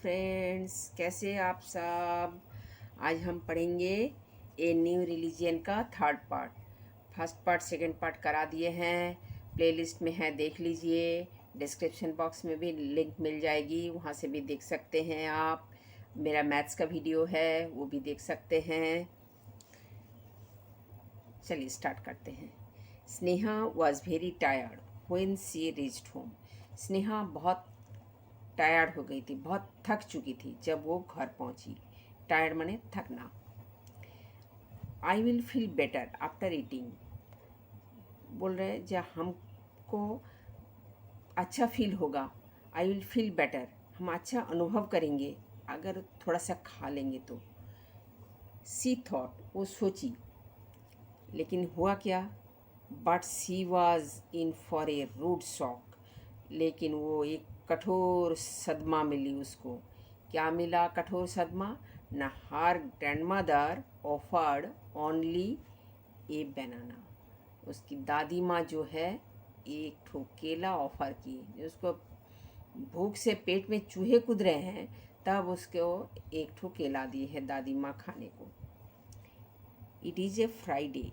Friends, कैसे आप सब। आज हम पढ़ेंगे ए न्यू रिलीजियन का third part. First part second part करा दिए हैं, प्लेलिस्ट में है, देख लीजिए। डिस्क्रिप्शन बॉक्स में भी लिंक मिल जाएगी, वहाँ से भी देख सकते हैं आप। मेरा मैथ्स का वीडियो है, वो भी देख सकते हैं। चलिए स्टार्ट करते हैं। Sneha was very tired when she reached home. Sneha बहुत टायर्ड हो गई थी, बहुत थक चुकी थी जब वो घर पहुंची। टायर्ड माने थकना। I will feel better after eating. बोल रहे जब हमको अच्छा फील होगा, आई विल फील बेटर, हम अच्छा अनुभव करेंगे अगर थोड़ा सा खा लेंगे तो। सी थॉट, वो सोची, लेकिन हुआ क्या। But she was in for a rude shock. लेकिन वो एक कठोर सदमा मिली उसको। क्या मिला कठोर सदमा न। हर ग्रैंड मदर ऑफर्ड ओनली ए बनाना। उसकी दादी माँ जो है एक ठो केला ऑफर की। उसको भूख से पेट में चूहे कूद रहे हैं, तब उसको एक ठो केला दी है दादी माँ खाने को। इट इज़ ए फ्राइडे,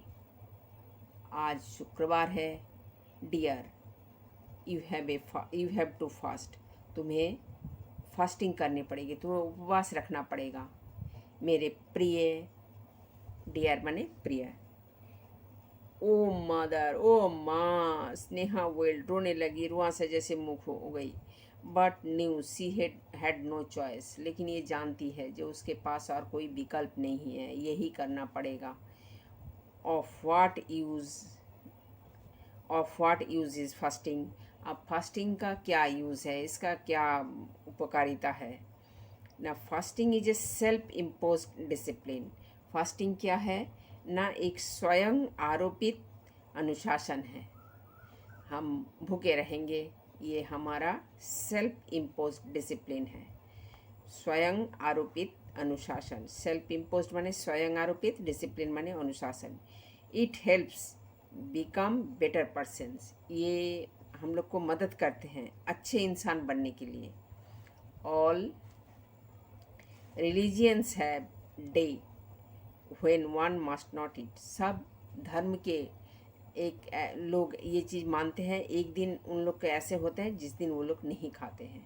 आज शुक्रवार है। Dear, you have to fast. तुम्हें फास्टिंग करनी पड़ेगी, तुम्हें उपवास रखना पड़ेगा मेरे प्रिय। डियर माने प्रिय। ओ मदर, ओ माँ, स्नेहा वेल, रोने लगी, रुआ से जैसे मुँह हो गई। But knew she had no choice. लेकिन ये जानती है जो उसके पास और कोई विकल्प नहीं है, यही करना पड़ेगा। Of what use, of what use is fasting. अब फास्टिंग का क्या यूज़ है, इसका क्या उपकारिता है ना। Fasting is a self impose discipline. Fasting क्या है ना, एक स्वयं आरोपित अनुशासन है। हम भूखे रहेंगे, ये हमारा सेल्फ इम्पोज डिसिप्लिन है। स्वयं आरोपित अनुशासन, सेल्फ इम्पोज माने स्वयं आरोपित, डिसिप्लिन माने अनुशासन। It helps become better persons. ये हम लोग को मदद करते हैं अच्छे इंसान बनने के लिए। All religions have day when one must not eat. सब धर्म के एक लोग ये चीज़ मानते हैं, एक दिन उन लोग के ऐसे होते हैं जिस दिन वो लोग नहीं खाते हैं।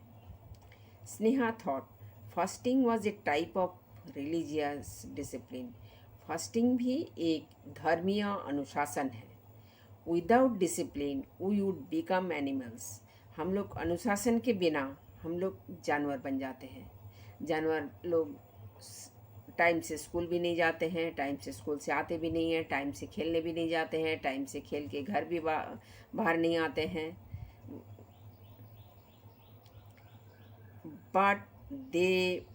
Sneha thought fasting was a type of religious discipline. Fasting भी एक धर्मीय अनुशासन है। Without discipline we would become animals. हम लोग अनुशासन के बिना हम लोग जानवर बन जाते हैं। जानवर लोग टाइम से स्कूल भी नहीं जाते हैं, टाइम से स्कूल से आते भी नहीं हैं, टाइम से खेलने भी नहीं जाते हैं, टाइम से खेल के घर भी बाहर नहीं आते हैं। But they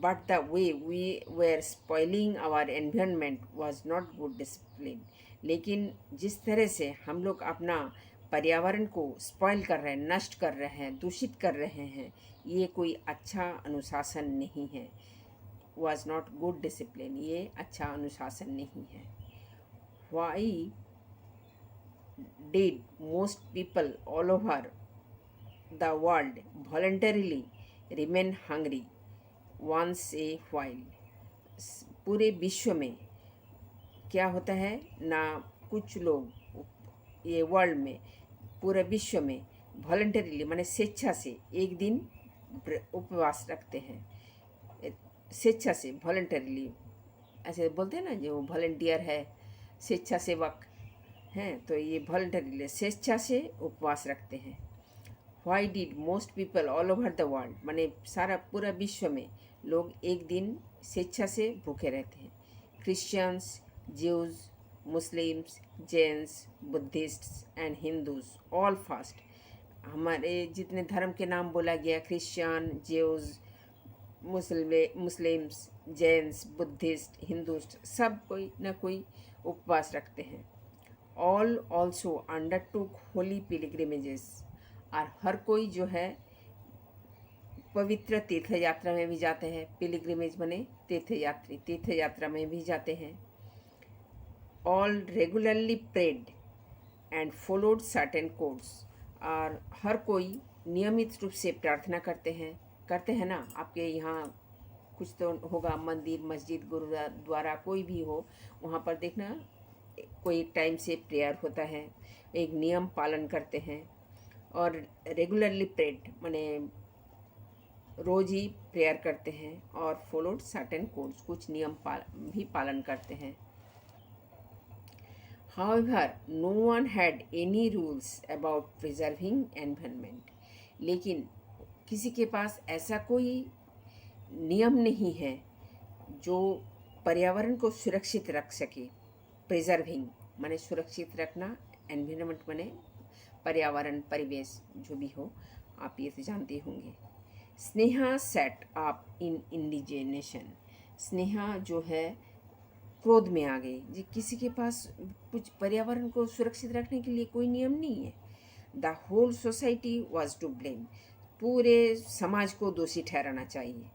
but the way we were spoiling our environment was not good discipline। लेकिन जिस तरह से हम लोग अपना पर्यावरण को स्पॉइल कर रहे हैं, नष्ट कर रहे हैं, दूषित कर रहे हैं, ये कोई अच्छा अनुशासन नहीं है। was not good discipline, ये अच्छा अनुशासन नहीं है। Why did most people all over the world voluntarily remain hungry once a while। पूरे विश्व में क्या होता है ना, कुछ लोग ये वर्ल्ड में, पूरे विश्व में वॉलंटरीली माने स्वेच्छा से एक दिन उपवास रखते हैं। स्वेच्छा से, वॉलंटरीली ऐसे बोलते हैं ना, जो वॉलंटियर है, स्वेच्छासेवक हैं, तो ये वॉलंटरीली स्वेच्छा से उपवास रखते हैं। Why did most people all over the world, माने सारा पूरा विश्व में लोग एक दिन स्वेच्छा से भूखे रहते हैं। Christians, Jews, Muslims, Jains, Buddhists and Hindus all fast. हमारे जितने धर्म के नाम बोला गया, Christian, Jews, Muslims, Jains, Buddhist, Hindus, सब कोई न कोई उपवास रखते हैं। All also undertook holy pilgrimages. और हर कोई जो है पवित्र तीर्थ यात्रा में भी जाते हैं। पिलग्रिमेज बने तीर्थयात्री, तीर्थ यात्रा में भी जाते हैं। All regularly prayed and followed certain codes. और हर कोई नियमित रूप से प्रार्थना करते हैं, करते हैं ना, आपके यहाँ कुछ तो होगा, मंदिर मस्जिद गुरुद्वारा कोई भी हो, वहाँ पर देखना कोई एक टाइम से प्रेयर होता है, एक नियम पालन करते हैं और रेगुलरली प्रेड माने रोज ही प्रेयर करते हैं और फॉलोड सर्टेन कोड्स, कुछ नियम भी पालन करते हैं। However, no one had any rules about preserving environment. लेकिन किसी के पास ऐसा कोई नियम नहीं है जो पर्यावरण को सुरक्षित रख सके। प्रिजर्विंग माने सुरक्षित रखना, एनवायरनमेंट माने पर्यावरण परिवेश जो भी हो, आप ये तो जानते होंगे। Sneha set up in indignation, Sneha जो है क्रोध में आ गई जी, किसी के पास कुछ पर्यावरण को सुरक्षित रखने के लिए कोई नियम नहीं है। The whole society was to blame, पूरे समाज को दोषी ठहराना चाहिए।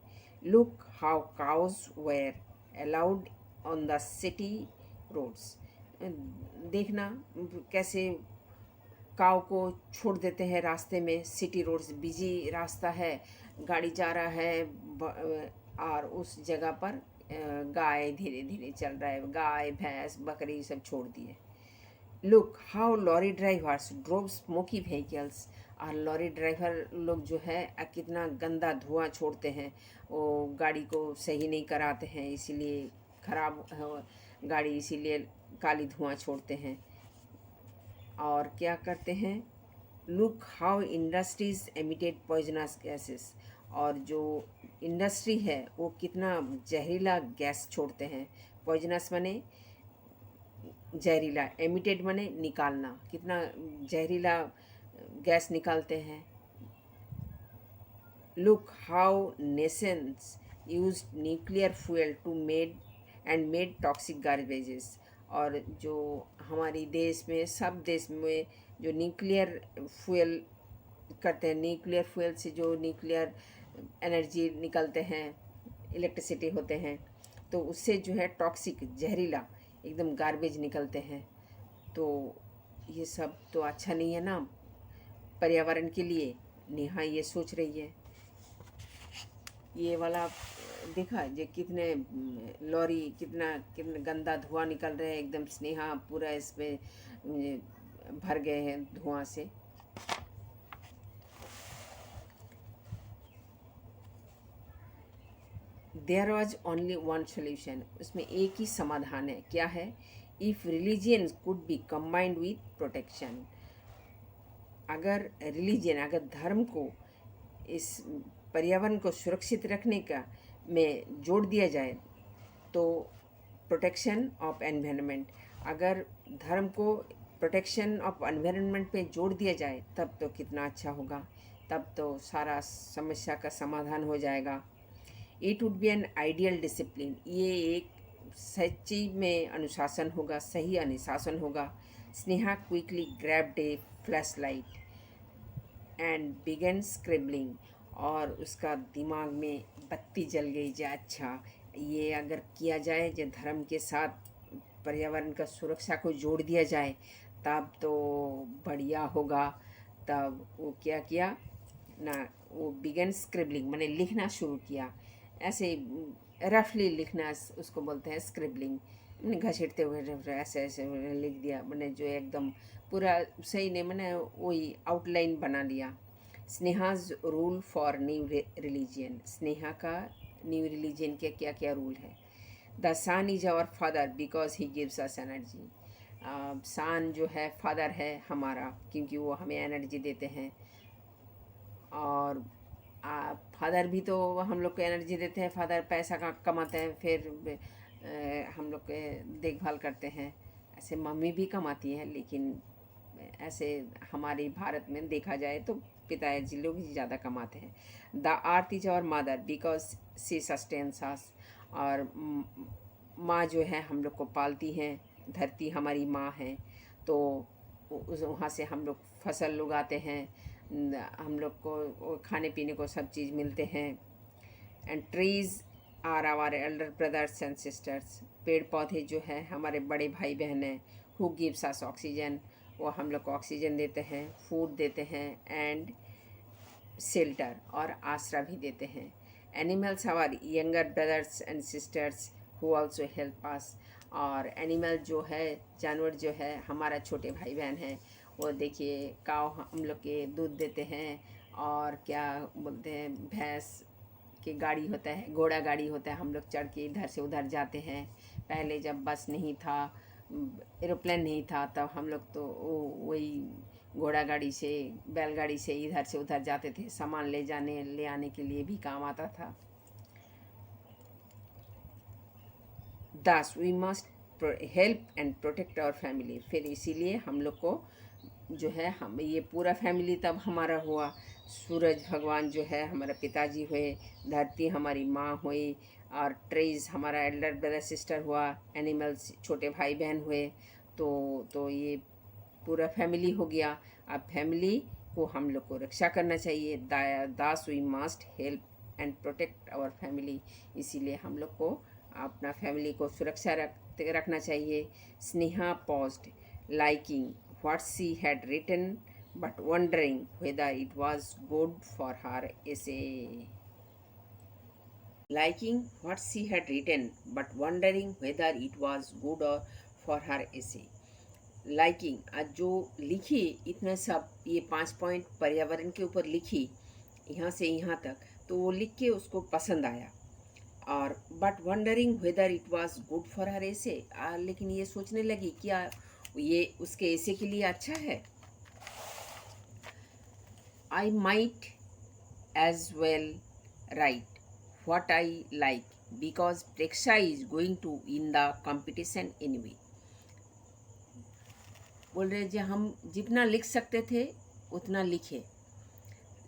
Look how cows were allowed on the city roads, देखना कैसे काव को छोड़ देते हैं रास्ते में, सिटी रोड्स बिजी रास्ता है, गाड़ी जा रहा है और उस जगह पर गाय धीरे धीरे चल रहा है, गाय भैंस बकरी सब छोड़ दिए। Look how lorry drivers drove smoky vehicles, और लॉरी ड्राइवर लोग जो है कितना गंदा धुआं छोड़ते हैं, वो गाड़ी को सही नहीं कराते हैं, इसीलिए खराब गाड़ी, इसीलिए काली धुआं छोड़ते हैं। और क्या करते हैं, look how industries emitted poisonous gases, और जो इंडस्ट्री है वो कितना जहरीला गैस छोड़ते हैं। पॉइजनस माने जहरीला, एमिटेड माने निकालना, कितना जहरीला गैस निकालते हैं। Look how nations use nuclear fuel to made toxic garbages, और जो हमारी देश में, सब देश में जो न्यूक्लियर फ्यूल करते हैं, न्यूक्लियर फ्यूल से जो न्यूक्लियर एनर्जी निकलते हैं, इलेक्ट्रिसिटी होते हैं, तो उससे जो है टॉक्सिक जहरीला एकदम गार्बेज निकलते हैं। तो ये सब तो अच्छा नहीं है ना पर्यावरण के लिए। नेहा ये सोच रही है। ये वाला देखा जो कितने लॉरी कितना कितना गंदा धुआं निकल रहे हैं, एकदम स्नेहा पूरा इसमें भर गए हैं धुआं से। There was only one solution, उसमें एक ही समाधान है। क्या है? If religion could be combined with protection, अगर रिलीजन, अगर धर्म को इस पर्यावरण को सुरक्षित रखने का में जोड़ दिया जाए, तो प्रोटेक्शन ऑफ एनवायरनमेंट, अगर धर्म को प्रोटेक्शन ऑफ एनवायरनमेंट पे जोड़ दिया जाए तब तो कितना अच्छा होगा, तब तो सारा समस्या का समाधान हो जाएगा। It would be an ideal discipline, ये एक सच्ची में अनुशासन होगा, सही अनुशासन होगा। Sneha quickly grabbed A flash light and begin scribbling, और उसका दिमाग में बत्ती जल गई जो अच्छा ये अगर किया जाए, जो धर्म के साथ पर्यावरण का सुरक्षा को जोड़ दिया जाए तब तो बढ़िया होगा। तब वो क्या किया ना, वो बिगन स्क्रिबलिंग मैंने लिखना शुरू किया, ऐसे रफली लिखना उसको बोलते हैं स्क्रिबलिंग, मैंने घसीटते हुए ऐसे ऐसे लिख दिया, मैंने जो एकदम पूरा सही नहीं, मैंने वही आउटलाइन बना लिया। Sneha's rule for new religion, Sneha का न्यू रिलीजियन के क्या क्या रूल है। The sun is our father because he gives us energy, sun जो है फादर है हमारा क्योंकि वो हमें एनर्जी देते हैं, और फादर भी तो हम लोग को एनर्जी देते हैं, फादर पैसा का कमाते हैं, फिर हम लोग के देखभाल करते हैं। ऐसे मम्मी भी कमाती हैं, लेकिन ऐसे हमारे भारत में देखा जाए तो पिताजी लोग ही ज़्यादा कमाते हैं। The earth is our mother because she sustains us, और माँ जो है हम लोग को पालती हैं, धरती हमारी माँ है, तो उस वहाँ से हम लोग फसल उगाते हैं, हम लोग को खाने पीने को सब चीज़ मिलते हैं। And trees are our elder brothers and sisters, पेड़ पौधे जो है हमारे बड़े भाई बहन हैं। हु गिव्स अस ऑक्सीजन, वो हम लोग को ऑक्सीजन देते हैं, फूड देते हैं, एंड शेल्टर और आसरा भी देते हैं। Animals our younger brothers and sisters who also help us. और एनिमल जो है, जानवर जो है, हमारा छोटे भाई बहन हैं। वो देखिए, काव हम लोग के दूध देते हैं, और क्या बोलते हैं, भैंस की गाड़ी होता है, घोड़ा गाड़ी होता है, हम लोग चढ़ के इधर से उधर जाते हैं। पहले जब बस नहीं था, एरोप्लेन नहीं था, तब हम लोग तो वही घोड़ा गाड़ी से, बैलगाड़ी से इधर से उधर जाते थे। सामान ले जाने ले आने के लिए भी काम आता था। Thus we must help and protect our family। फिर इसीलिए हम लोग को जो है, हम ये पूरा फैमिली तब हमारा हुआ। सूरज भगवान जो है हमारा पिताजी हुए, धरती हमारी माँ हुई, और ट्रीज हमारा एल्डर ब्रदर सिस्टर हुआ, एनिमल्स छोटे भाई बहन हुए। तो ये पूरा फैमिली हो गया। अब फैमिली को हम लोग को रक्षा करना चाहिए। Thus we must help and protect our family. इसीलिए हम लोग को अपना फैमिली को सुरक्षा रखना चाहिए। Sneha paused, liking what she had written but wondering whether it was good for her essay। Liking what she had written but wondering whether it was good or for her essay। Liking, आज जो लिखी इतना सब, ये 5 point पर्यावरण के ऊपर लिखी यहाँ से यहाँ तक, तो वो लिख के उसको पसंद आया। और but wondering whether it was good for her ऐसे, लेकिन ये सोचने लगी क्या ये उसके ऐसे के लिए अच्छा है। I might as well write what I like because Preksha is going to win the competition anyway. बोल रहे जो हम जितना लिख सकते थे उतना लिखे,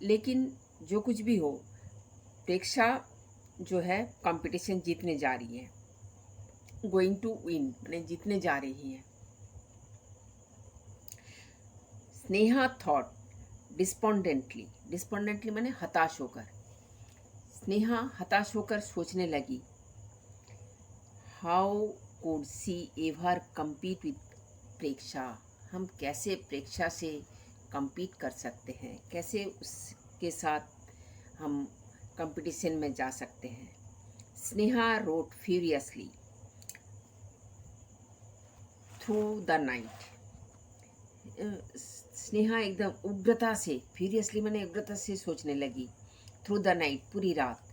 लेकिन जो कुछ भी हो, प्रेक्षा जो है कंपटीशन जीतने जा रही है। गोइंग टू विन माने जीतने जा रही है। स्नेहा थॉट डिस्पोंडेंटली, डिस्पोंडेंटली माने हताश होकर। स्नेहा हताश होकर सोचने लगी, how could she ever compete with Preksha. हम कैसे प्रेक्षा से कम्पीट कर सकते हैं, कैसे उसके साथ हम कंपटीशन में जा सकते हैं। Sneha wrote furiously through the night. Sneha एकदम उग्रता से, फ्यूरियसली मैंने उग्रता से सोचने लगी। थ्रू द नाइट, पूरी रात।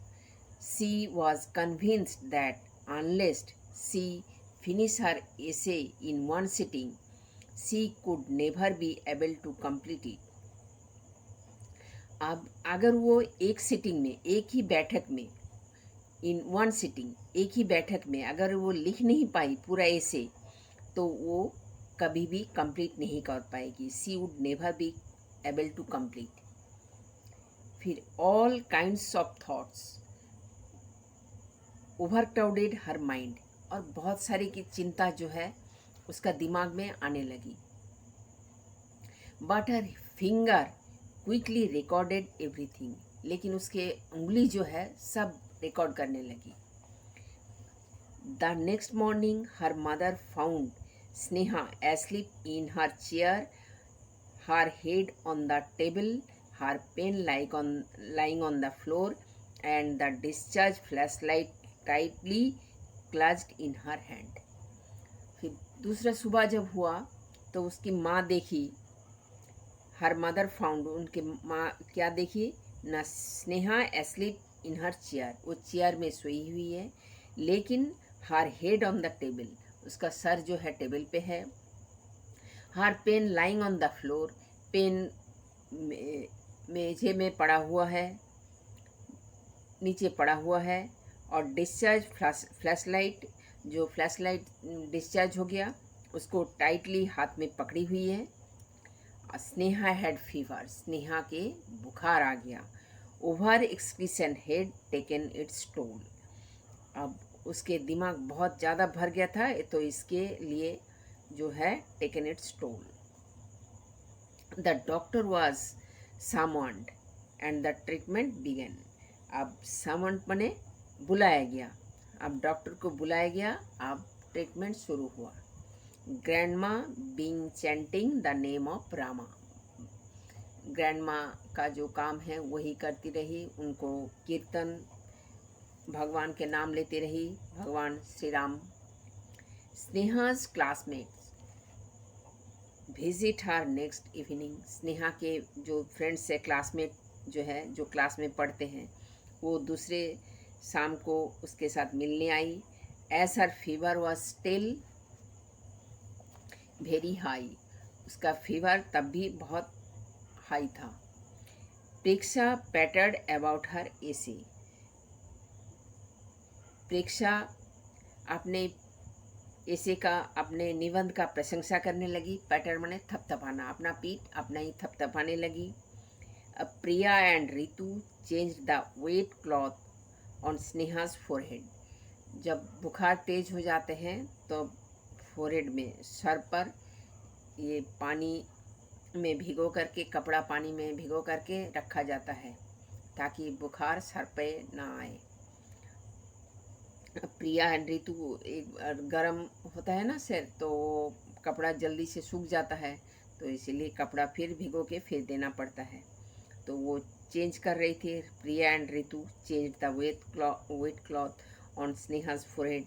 She was convinced that unless she finish her essay in one sitting she could never be able to complete it. अब अगर वो एक सिटिंग में, एक ही बैठक में, इन वन सिटिंग, एक ही बैठक में अगर वो लिख नहीं पाई पूरा ऐसे, तो वो कभी भी कंप्लीट नहीं कर पाएगी। She would never be able to complete. फिर all kinds of thoughts overcrowded her mind, और बहुत सारी की चिंता जो है उसका दिमाग में आने लगी। But her finger quickly recorded everything, लेकिन उसके उंगली जो है सब रिकॉर्ड करने लगी। The next morning her mother found Sneha asleep in her chair, her head on the table, her pen lying on the floor, and the discharge flashlight tightly clutched in her hand। फिर दूसरा सुबह जब हुआ तो उसकी माँ देखी, her mother found, उनके माँ क्या देखी ना, Sneha asleep in her chair, वो चेयर में सोई हुई है, लेकिन her head on the table, उसका सर जो है टेबल पे है। Her pen lying on the floor, pen मेजे में पड़ा हुआ है, नीचे पड़ा हुआ है। और डिस्चार्ज फ्लैशलाइट, जो फ्लैशलाइट डिस्चार्ज हो गया उसको टाइटली हाथ में पकड़ी हुई है। स्नेहा हैड फीवर, स्नेहा के बुखार आ गया। Over excretion had taken its toll, अब उसके दिमाग बहुत ज़्यादा भर गया था, तो इसके लिए जो है taken its toll. The doctor was summoned and the treatment began. अब समन्ड बने बुलाया गया, अब डॉक्टर को बुलाया गया, अब ट्रीटमेंट शुरू हुआ। Grandma being chanting the name of Rama, grandma का जो काम है वही करती रही, उनको कीर्तन, भगवान के नाम लेती रही, भगवान Shri Ram. Sneha's classmates visit her next evening, Sneha के जो फ्रेंड्स है, क्लासमेट जो है, जो क्लास में पढ़ते हैं, वो दूसरे शाम को उसके साथ मिलने आई। As her fever was still very high, उसका फीवर तब भी बहुत हाई था। प्रेक्षा पैटर्ड अबाउट हर एसे, प्रेक्षा अपने एसे का, अपने निबंध का प्रशंसा करने लगी। पैटर माने थपथपाना, अपना पीठ अपना ही थपथपाने लगी। अब Priya and Ritu change the wet cloth on Sneha's forehead, जब बुखार तेज हो जाते हैं तो फोरहेड में, सर पर ये पानी में भिगो करके, कपड़ा पानी में भिगो करके रखा जाता है ताकि बुखार सर पे ना आए। प्रिया एंड ऋतु, एक गर्म होता है ना सिर, तो कपड़ा जल्दी से सूख जाता है, तो इसीलिए कपड़ा फिर भिगो के फिर देना पड़ता है, तो वो चेंज कर रही थी। Priya and Ritu change the wet cloth on Sneha's forehead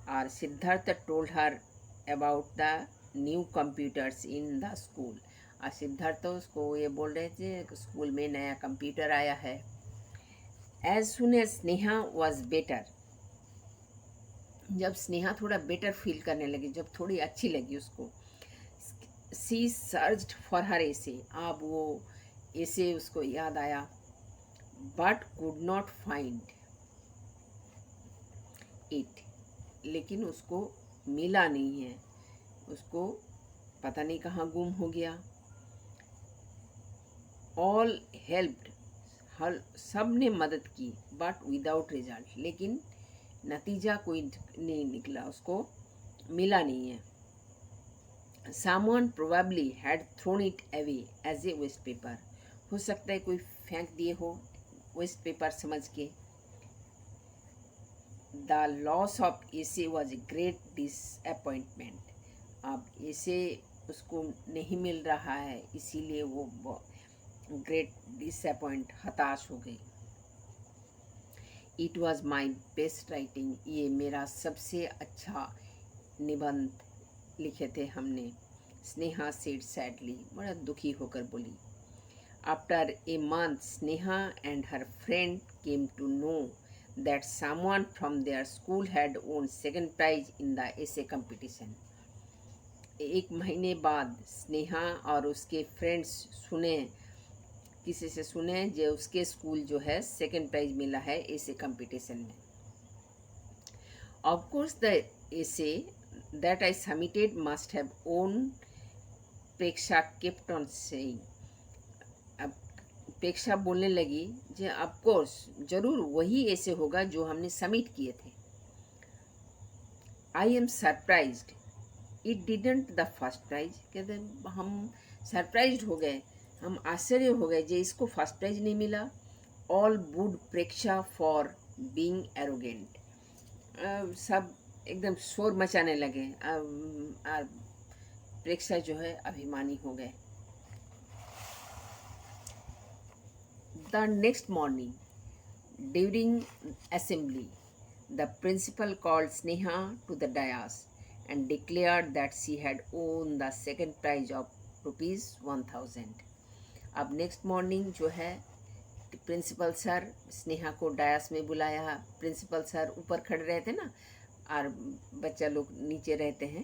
और Siddharth told her about the new computers in the school, और सिद्धार्थ तो उसको ये बोल रहे थे स्कूल में नया कंप्यूटर आया है। As soon as Sneha was better, जब स्नेहा थोड़ा बेटर फील करने लगी, जब थोड़ी अच्छी लगी उसको, सी सर्च्ड फॉर हर एसे, अब वो एसे उसको याद आया, but could not find it, लेकिन उसको मिला नहीं है, उसको पता नहीं कहाँ गुम हो गया। ऑल हेल्प्ड, हर सब ने मदद की, बट विदाउट रिजल्ट, लेकिन नतीजा कोई नहीं निकला, उसको मिला नहीं है। Someone probably had thrown it away as a waste paper, हो सकता है कोई फेंक दिए हो वेस्ट पेपर समझ के। The loss of essay was a great disappointment, अब essay उसको नहीं मिल रहा है, इसीलिए वो ग्रेट डिसअपॉइंट, हताश हो गई। It was my best writing, ये मेरा सबसे अच्छा निबंध लिखे थे हमने। स्नेहा सेड सैडली, बड़ा दुखी होकर बोली। After a month Sneha and her friend came to know that someone from their school had won second prize in the essay competition, एक महीने बाद स्नेहा और उसके फ्रेंड्स सुने, किसी से सुने जो उसके स्कूल जो है सेकेंड प्राइज मिला है एसे कंपटीशन में। Of course the essay that I submitted must have own, Preksha kept on saying, अब प्रेक्षा बोलने लगी जो ऑफ कोर्स जरूर वही ऐसे होगा जो हमने सबमिट किए थे। I am surprised it didn't the first prize, कहते हम सरप्राइज्ड हो गए, हम आश्चर्य हो गए जो इसको फर्स्ट प्राइज नहीं मिला। All would Preksha for being arrogant, सब एकदम शोर मचाने लगे, प्रेक्षा जो है अभिमानी हो गए। The next morning during assembly the principal called Sneha to the dais and declared that she had won the second prize of ₹1000। अब नेक्स्ट मॉर्निंग जो है प्रिंसिपल सर स्नेहा को डायस में बुलाया। प्रिंसिपल सर ऊपर खड़े रहते ना और बच्चा लोग नीचे रहते हैं,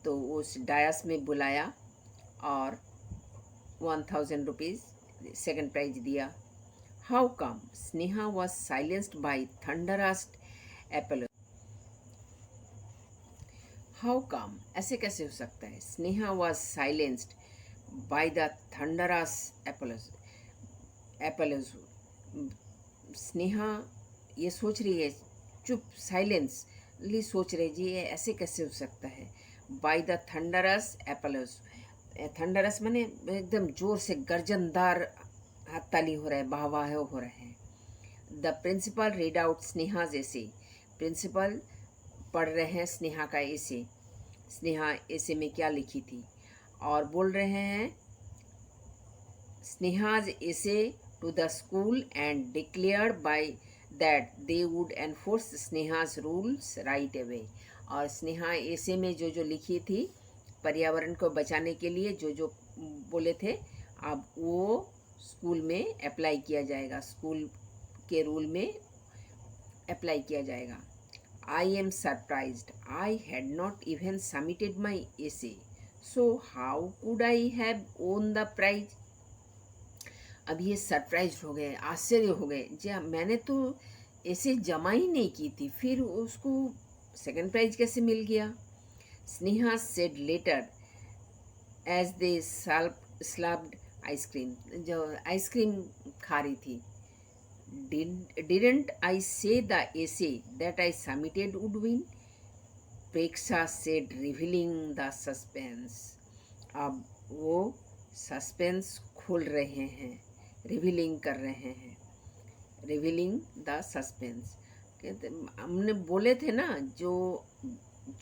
तो उस डायस में बुलाया और ₹1000 सेकेंड प्राइज दिया। How come Sneha was silenced by thunderous applause, how come ऐसे कैसे हो सकता है। Sneha was silenced by the thunderous applause, Sneha ये सोच रही है, चुप साइलेंसली सोच रही जी ये ऐसे कैसे हो सकता है। बाय द थंडरस एपोलोज, थंडरस माने एकदम जोर से गर्जनदार ताली हो रहा है, वाह हो रहे हैं। The principal read out Sneha's essay, principal पढ़ रहे हैं स्नेहा का एसे, स्नेहा एसे में क्या लिखी थी, और बोल रहे हैं Sneha's essay to the school and declared by that they would enforce Sneha's rules right away. और स्नेहा ऐसे में जो जो लिखी थी पर्यावरण को बचाने के लिए जो जो बोले थे, अब वो स्कूल में अप्लाई किया जाएगा, स्कूल के रूल में अप्लाई किया जाएगा. I am surprised, I had not even submitted my essay, so how could I have won the prize. अब ये सरप्राइज हो गए, आश्चर्य हो गए, जी मैंने तो ऐसे जमा ही नहीं की थी, फिर उसको सेकंड प्राइज कैसे मिल गया. Sneha said later as they slurped ice cream, जो आइसक्रीम खा रही थी. Didn't I say the essay that I submitted would win, Preksha said revealing the suspense. अब वो सस्पेंस खोल रहे हैं, रिवीलिंग कर रहे हैं, रिवीलिंग द सस्पेंस. हमने बोले थे ना, जो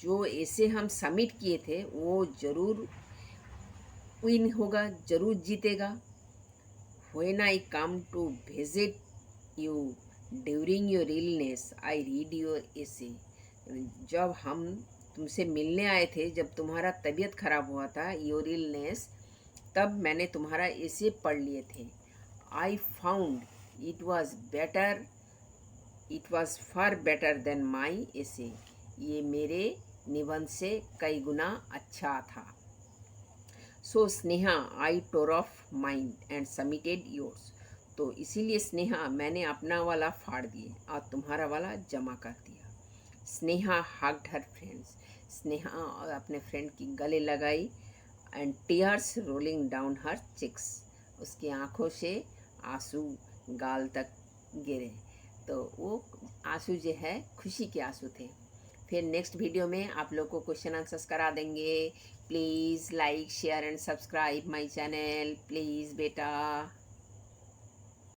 जो ऐसे हम सबमिट किए थे वो जरूर विन होगा, जरूर जीतेगा. When I come to visit you during your illness, I read your essay. जब हम तुमसे मिलने आए थे, जब तुम्हारा तबीयत खराब हुआ था, योर इलनेस, तब मैंने तुम्हारा ऐसे पढ़ लिए थे. I found it was better, it was far better than my essay. ये मेरे निबंध से कई गुना अच्छा था. So Sneha I tore off mine and submitted yours. तो इसीलिए स्नेहा मैंने अपना वाला फाड़ दिए और तुम्हारा वाला जमा कर दिया. Sneha hugged her friends, Sneha अपने फ्रेंड की गले लगाई. And tears rolling down her cheeks, उसकी आँखों से आंसू गाल तक गिरे. तो वो आंसू जो है खुशी के आंसू थे. फिर नेक्स्ट वीडियो में आप लोग को क्वेश्चन आंसर्स करा देंगे. Please like share and subscribe my channel please बेटा.